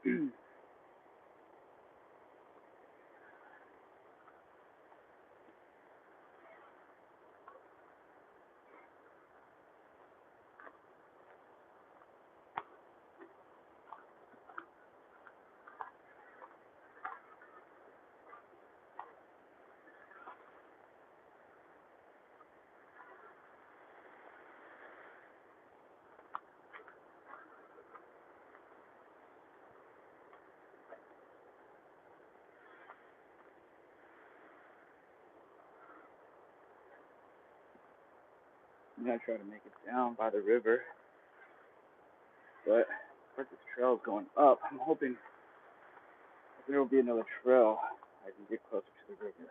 I'm gonna try to make it down by the river, but where this trail is going up, I'm hoping there will be another trail I can get closer to the river.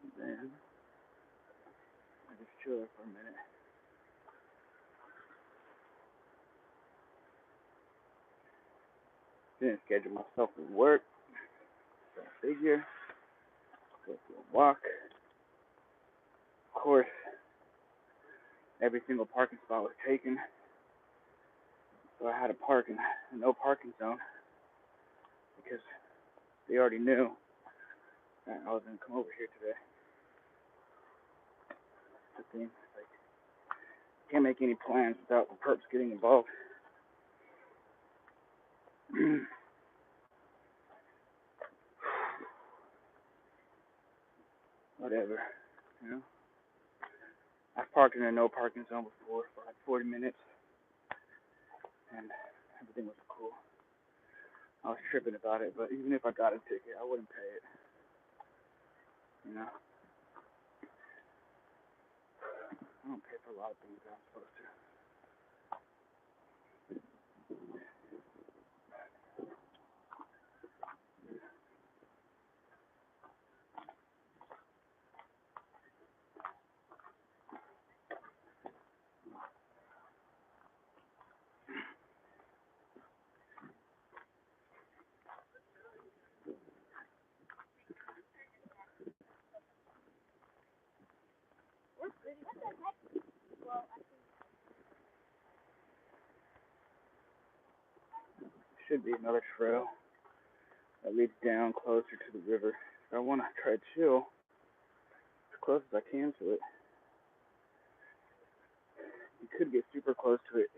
And then I just chill there for a minute. Didn't schedule myself for work, so I figure go for a walk. Of course, every single parking spot was taken, so I had to park in a no parking zone because they already knew that I was gonna come over here today. The thing, like, can't make any plans without the perps getting involved. Whatever, you know. I've parked in a no parking zone before for like 40 minutes, and everything was cool. I was tripping about it, but even if I got a ticket, I wouldn't pay it. You know, I don't pay for a lot of things that I'm supposed to. Should be another trail that leads down closer to the river. So I want to try to chill as close as I can to it. You could get super close to it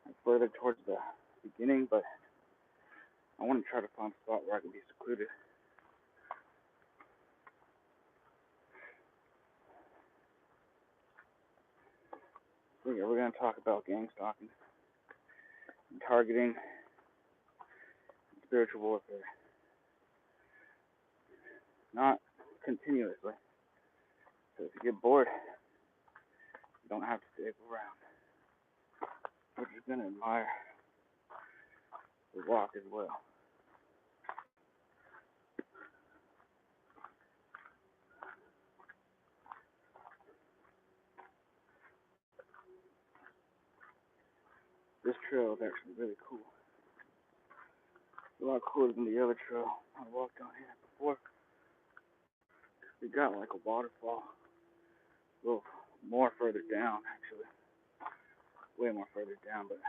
and further towards the beginning, but I want to try to find a spot where I can be secluded. So yeah, we're going to talk about gang stalking and targeting and spiritual warfare. Not continuously. So if you get bored, you don't have to stick around. We're just going to admire the walk as well. This trail is actually really cool. It's a lot cooler than the other trail I walked on here before. We got like a waterfall a little more further down, actually. Way more further down, but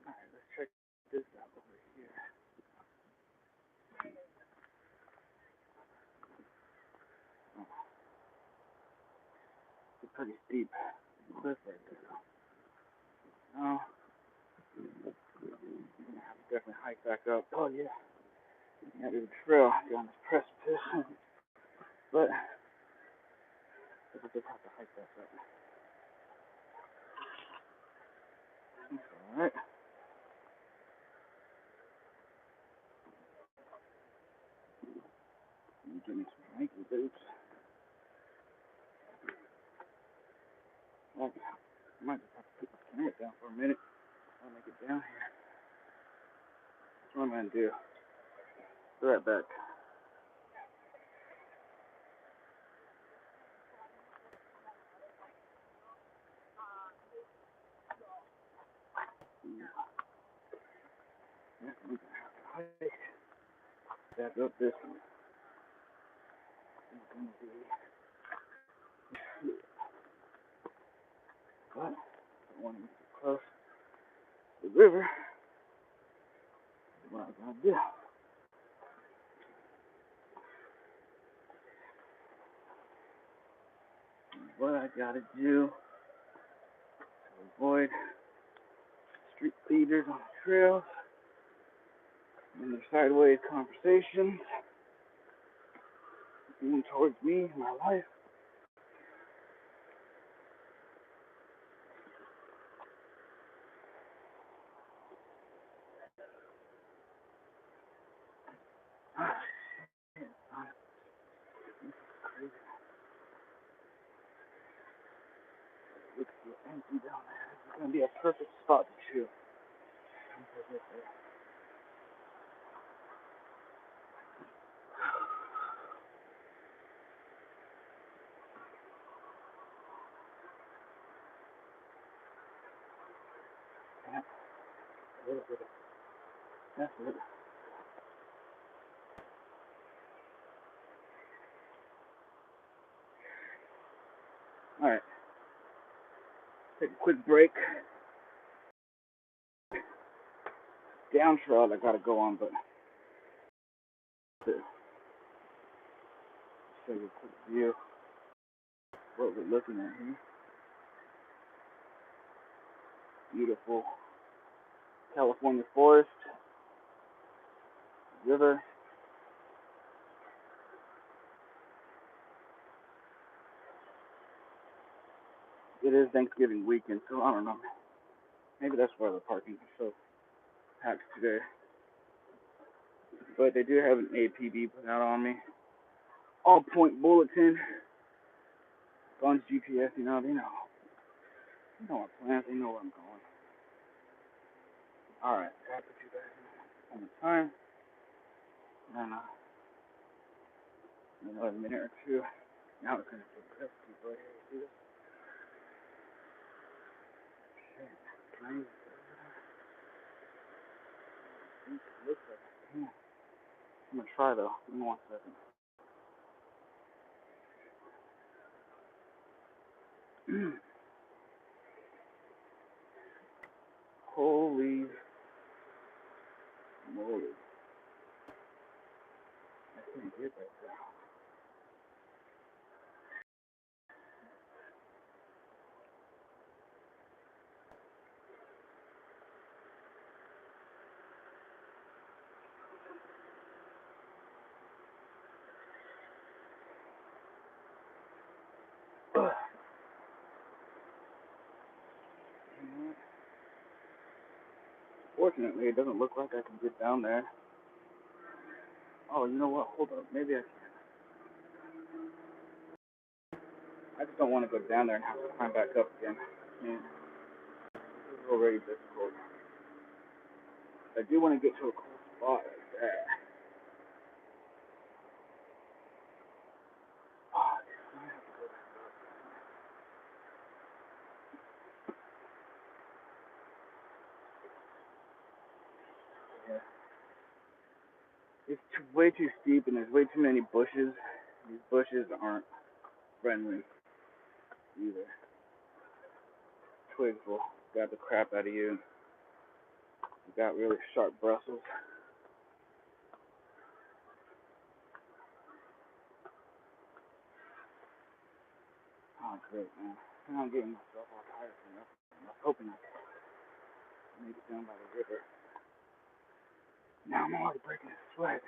alright, let's check this out over here. Oh, it's a pretty steep cliff right there. Oh, I'm gonna have to definitely hike back up. Oh yeah, yeah, there's a trail down this precipice, but I just have to hike back up. That's alright. Give me some hiking boots. Well, I might just have to put the camera down for a minute. When I get down here, that's what I'm gonna do. Be right back. Back up this one. It's gonna be, but I don't want to get close to the river. What I'm gonna do. What I gotta do to avoid street leaders on the trails and their sideways conversations moving towards me and my life. Ah, shit, man. This is crazy. It looks so empty down there. This is gonna be a perfect spot to chill. Yeah, a little bit of that's it. Alright, take a quick break. Down trail I gotta go on, but to show you a quick view of what we're looking at here. Beautiful California forest, river. It is Thanksgiving weekend, so I don't know. Maybe that's why the parking is so packed today. But they do have an APB put out on me. All point bulletin. Guns GPS, they know. They know my plans, they know where I'm going. Alright, I put you guys on the time. And in another minute or two. Now it's gonna get good. People right here, see this? Shit. Can I use it? Looks like I can. I'm gonna try though. Give me 1 second. Holy moly. I can't get right there. Fortunately, it doesn't look like I can get down there. Oh, you know what? Hold up. Maybe I can. I just don't want to go down there and have to climb back up again. Man, this is already difficult. I do want to get to a cool spot like that. Oh, I have to go back up. Yeah. It's way too steep and there's way too many bushes. These bushes aren't friendly either. Twigs will grab the crap out of you. You got really sharp bristles. Oh, great, man. And I'm getting myself all tired from nothing. I was hoping I could make it down by the river. Now I'm already breaking a sweat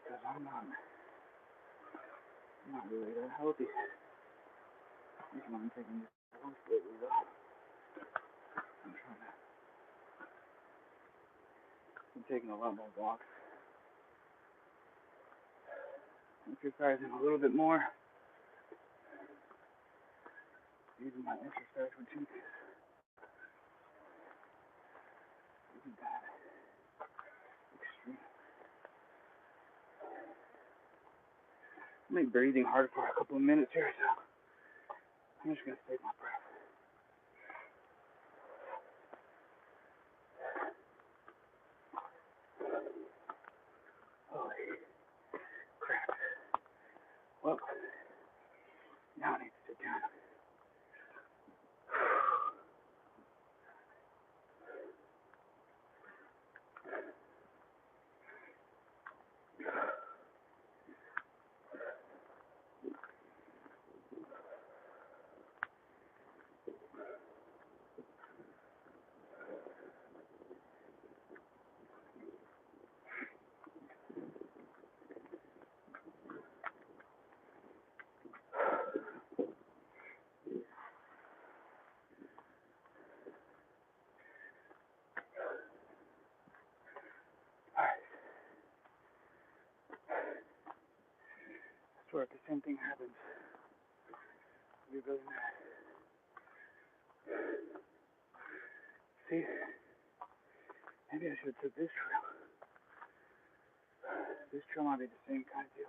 because I'm not really that healthy. That's why I'm taking this walks lately, though. I'm taking a lot more walks, exercising a little bit more, using my exercise routine. that extreme. I'm gonna be breathing hard for a couple of minutes here, so I'm just gonna save my breath. Holy crap. Well, now I need to sit down. Alright. I swear if the same thing happens, I'll be really mad. See? Maybe I should have took this trail. This trail might be the same kind of deal.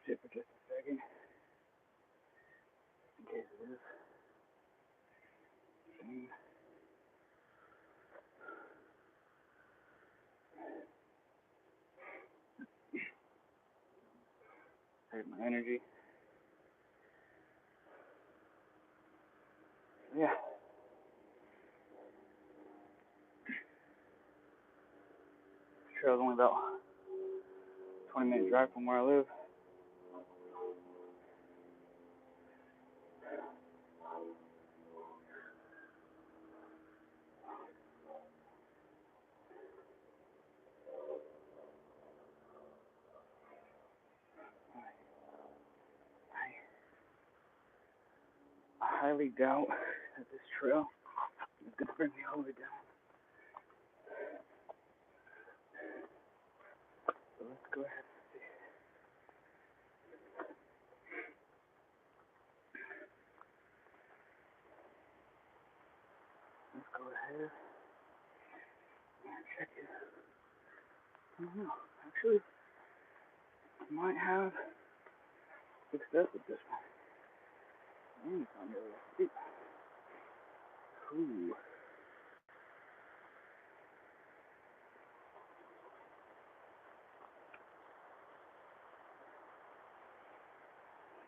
Sit for just a second, in case it is. Save my energy. Yeah. This trail's only about 20-minute drive from where I live. I highly doubt that this trail is going to bring me all the way down. So let's go ahead and see. Let's go ahead and check it. I don't know. Actually, I might have success with this one. It's not really steep. Ooh.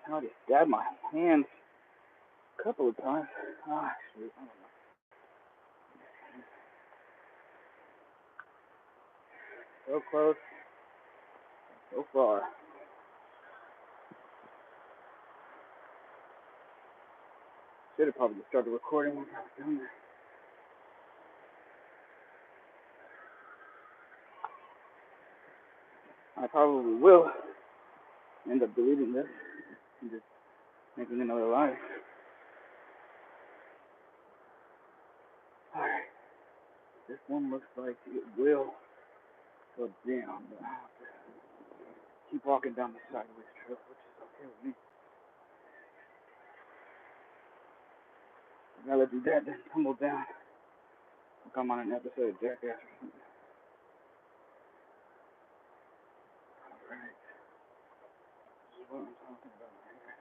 I already stabbed my hands a couple of times. Ah, shoot. I don't know. So close, so far. Should have probably just started recording once I was doing that. I probably will end up deleting this and just making another live. Alright. This one looks like it will go down, but I have to keep walking down the sideways trail, which is okay with me. I'd rather do that than tumble down like I'm on an episode of Jackass or something. Alright. This is what I'm talking about right here.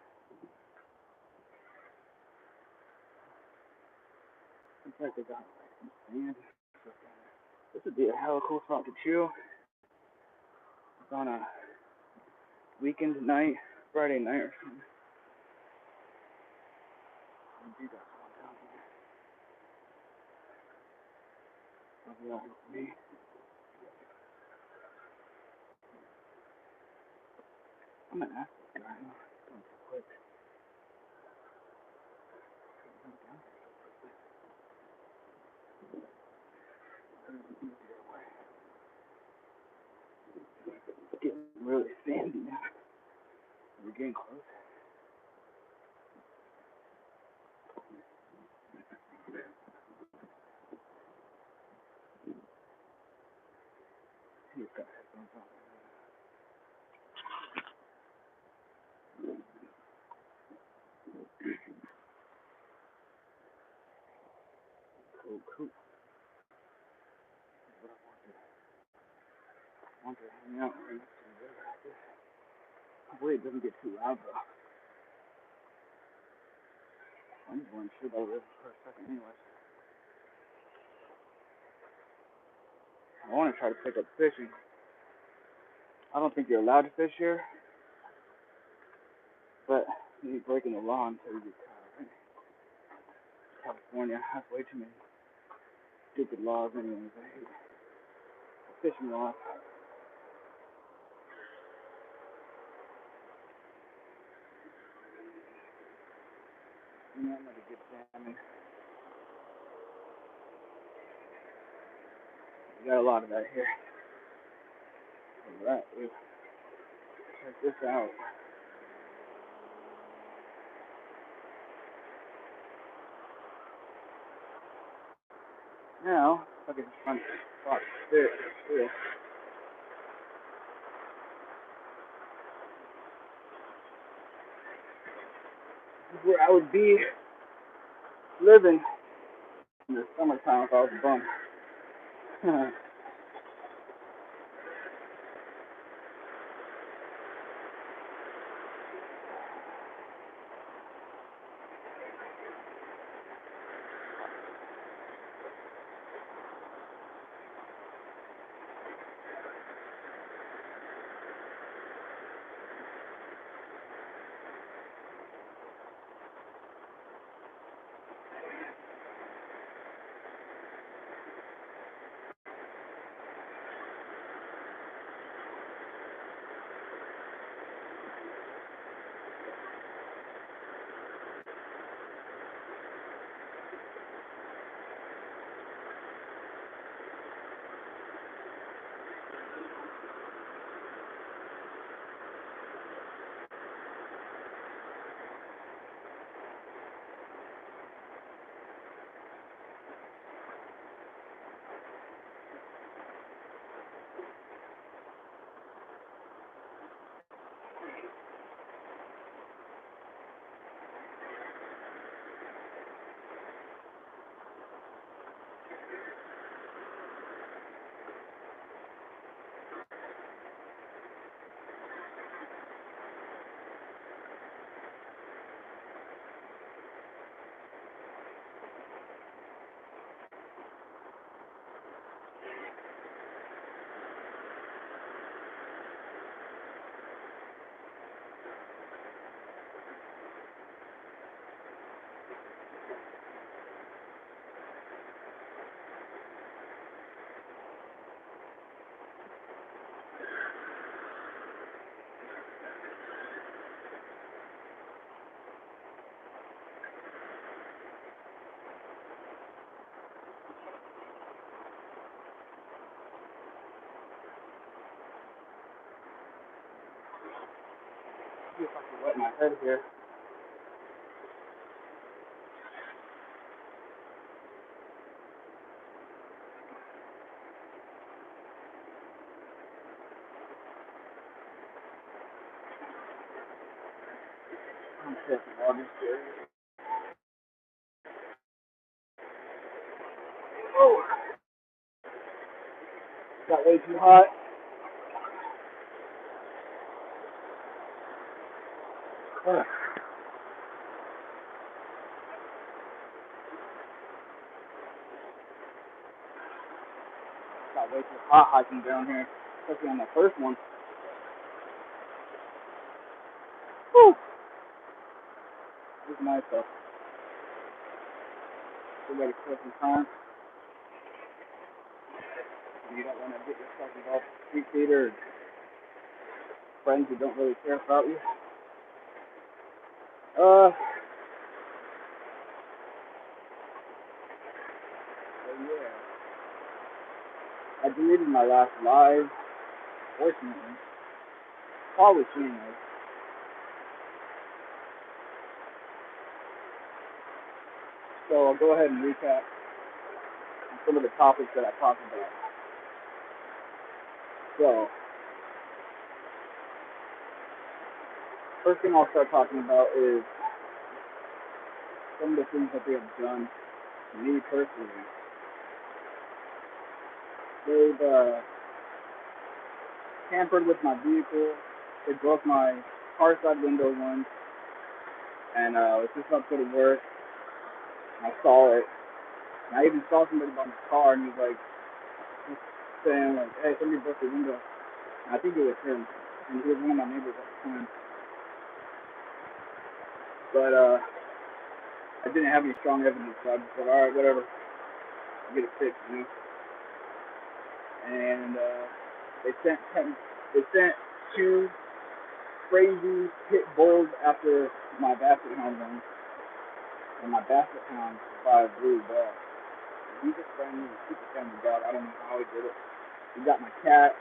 Looks like they got like some sand. This would be a hella cool spot to chill. It's on a weekend night, Friday night or something. You got one down here. That'll be all with me. I'm gonna ask this guy. Going too quick. It's getting really sandy now. We're getting close. Cool. What I want to hang out right next to the river. Hopefully it doesn't get too loud though. I'm just going to shoot over this for a second anyway. I want to try to pick up fishing. I don't think you're allowed to fish here, but you ain't breaking the law until you get caught, right? California has way too many stupid laws anyways. I hate fishing laws. You know, I'm gonna get salmon. We got a lot of that here. Alright, check this out. Now, if I can just find a spot to sit still. This is where I would be living in the summertime if I was a bum. See if I can wet my head here. I'm taking water here. Oh, got way too hot. Ugh. Got way too hot hiking down here, especially on the first one. Whew. It was nice though. Still got to kill some time. You don't want to get yourself involved with street theater or friends who don't really care about you. So yeah. I deleted my last live, fortunately. Probably soon though. So I'll go ahead and recap some of the topics that I talked about. So, First thing I'll start talking about is some of the things that they have done to me personally. They've tampered with my vehicle. They broke my car side window once, and I was just about to go to work. And I saw it, and I even saw somebody by my car, and he was like, just saying like, "Hey, somebody broke the window." And I think it was him, and he was one of my neighbors at the time. But I didn't have any strong evidence, so I just said, "All right, whatever, I'll get it fixed," you know. And they sent two crazy pit bulls after my basset hound one, and my basset hound survived really well. He's a friendly, super friendly dog. I don't know how he did it. He got my cat.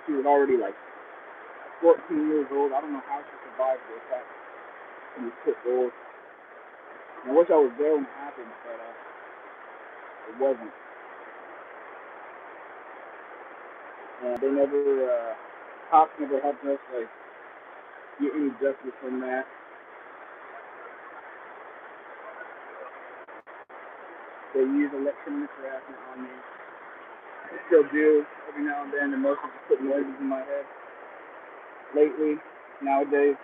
She was already like 14 years old. I don't know how she survived the attack from these pit bulls. And I wish I was there when it happened, but it wasn't. And they never, cops never helped us like get any justice from that. They use electronic harassment on me. They still do every now and then. The most just put noises in my head. Lately, nowadays,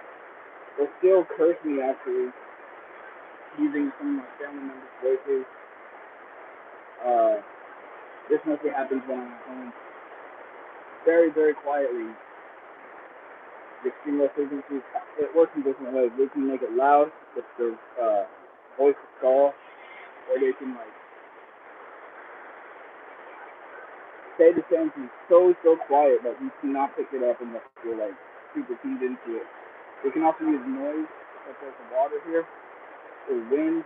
they still curse me actually using some of my family members' voices. Uh, this mostly happens when I'm at home. Very, very quietly. The extreme frequencies, it works in different ways. They can make it loud with the voice to call, or they can like say the same thing so quiet that you cannot pick it up unless you're like super tuned into it. They can also use noise, such as the water here, or wind,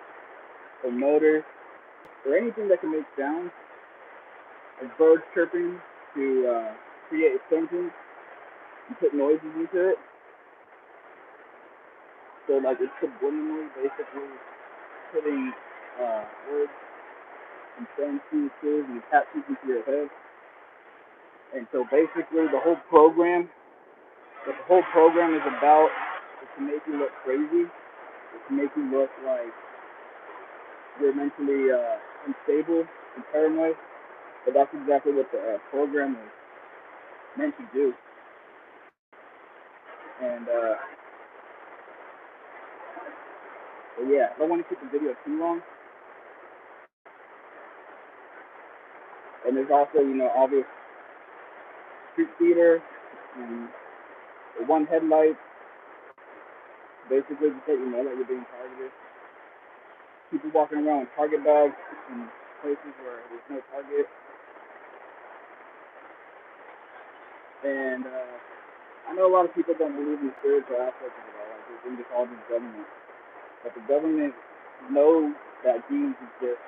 or motors, or anything that can make sounds, like birds chirping to create a sentence and put noises into it. So like it's subliminally basically putting words and sentences and captions into your head. And so basically the whole program is about is to make you look crazy, is to make you look like you're mentally unstable and paranoid. But that's exactly what the program is meant to do. And but yeah, I don't want to keep the video too long. And there's also, obvious street theater and one headlight, basically to let you know that you're being targeted. People walking around with target bags in places where there's no target. And I know a lot of people don't believe in the spiritual aspect of it all. Like they think it's all just government. But the government knows that demons exist,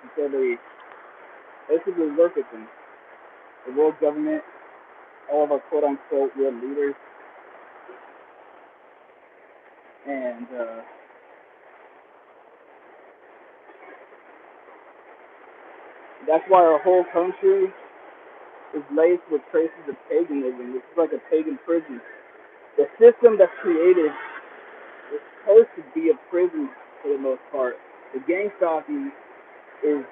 and so they basically work with them. The world government, all of our quote unquote world leaders, and that's why our whole country is laced with traces of paganism. This is like a pagan prison. The system that's created is supposed to be a prison for the most part. The gang stalking is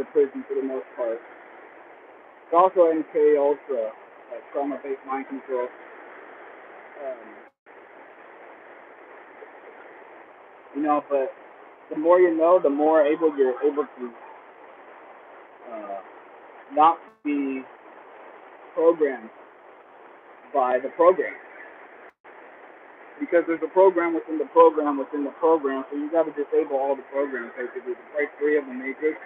a prison for the most part. It's also MK Ultra, like trauma-based mind control. But the more you know, the more you're able to uh, not be programmed by the program. Because there's a program within the program within the program, so you got to disable all the programs basically to break free of the matrix.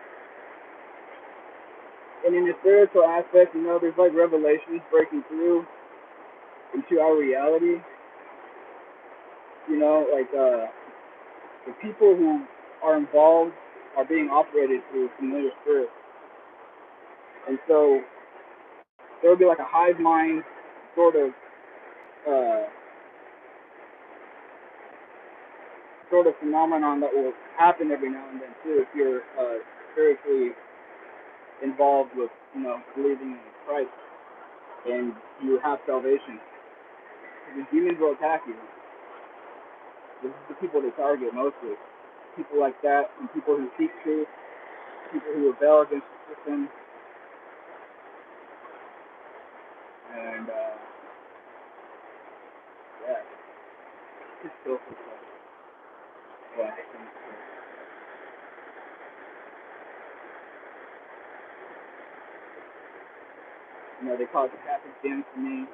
And in the spiritual aspect, there's like revelations breaking through into our reality. Like the people who are involved are being operated through familiar spirits, and so there will be like a hive mind sort of uh, phenomenon that will happen every now and then too if you're spiritually involved with believing in Christ and you have salvation. The demons will attack you. This is the people they target mostly. People like that, and people who seek truth, people who rebel against the system, and yeah, it's still yeah, they call it the traffic jam for me.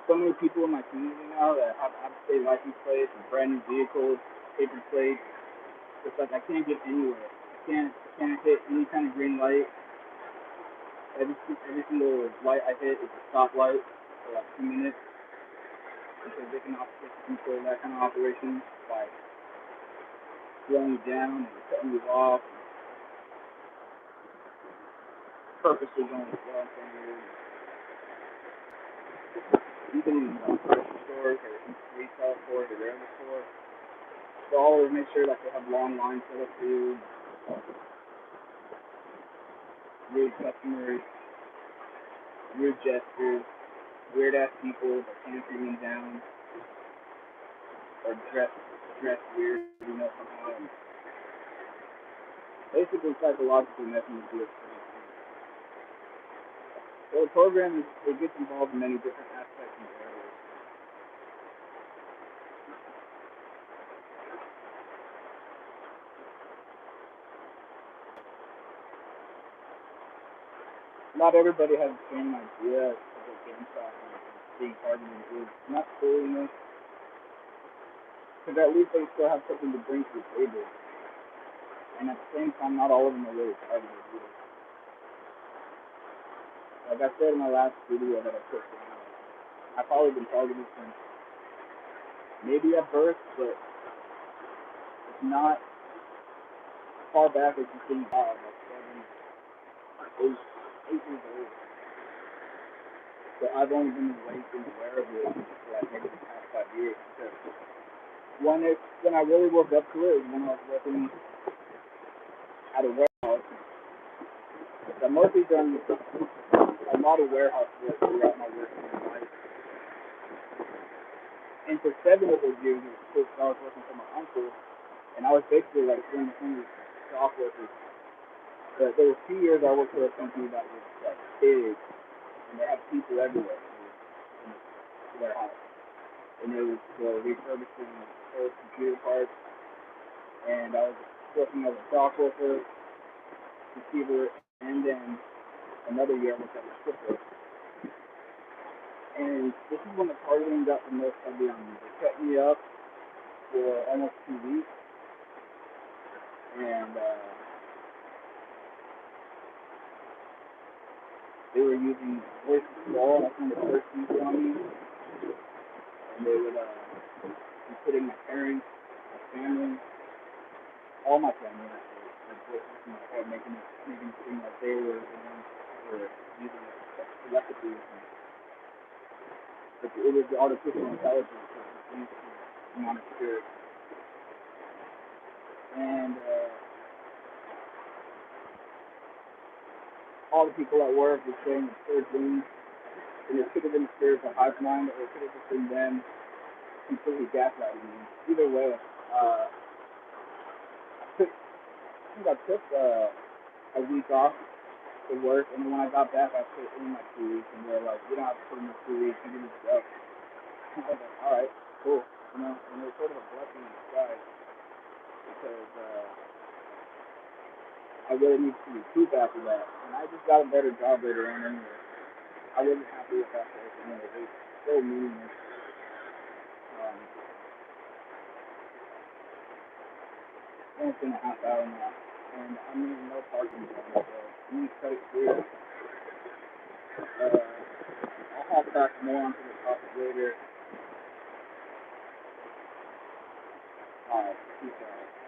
So many people in my community now that have out-of-state license plates and brand new vehicles, paper plates. It's like I can't get anywhere. I can't hit any kind of green light. Every single light I hit is a stoplight for like 2 minutes because they can control that kind of operation by slowing you down and cutting you off, purposely going slow in front of you. Even in grocery stores or retail stores or wherever stores, they always make sure that they have long lines set up for you. Rude customers, rude gestures, weird ass people that can't bring them down or dress weird, somehow. And basically psychological messing with you. So the program it gets involved in many different aspects and areas. Not everybody has the same idea of what game trafficking and being targeted is. Not holiness, because at least they still have something to bring to the table. And at the same time, not all of them are really targeted either. Like I said in my last video that I put down, I've probably been targeted since maybe at birth, but it's not far back as you think about, like 8 years old. So I've only been aware of it for like maybe the past 5 years. Because when I really woke up to it was when I was working at a warehouse. I mostly done a lot of warehouse work throughout my working life. And for 7 of those years, it was I was working for my uncle, and I was basically like doing the thing with stock workers. But there were 2 years I worked for a company that was like big, and they had people everywhere in the warehouse. And it was refurbishing old computer parts, and I was working as a stock worker, receiver, and then another year I worked as a stripper. And this is when the targeting got the most heavy on me. They kept me up for almost 2 weeks, and they were using voice to call. I think the first people on me, and they would be putting my parents, my family, all my family, like voices in my head, making it seem like they were the ones who were using it selectively. But it was the artificial intelligence that was used to monitor it. And all the people at work were saying absurd things, and it could have been a spiritual hive mind, or it could have just been them completely gaslighting me. Either way, I took a week off to work, and when I got back, I put in my 2 weeks, and they're like, "You don't have to put in the 2 weeks, you can just go." I was like, "All right, cool," and it was sort of a blessing in disguise because I really needed to recoup after that, and I just got a better job later on anyway. I wasn't happy with that place anyway. It was so meaningless. Um, and it's been a half hour now, and I'm in no parking zone, so I'm going to cut it clear. I'll hop back more onto the topic later. Alright, peace out.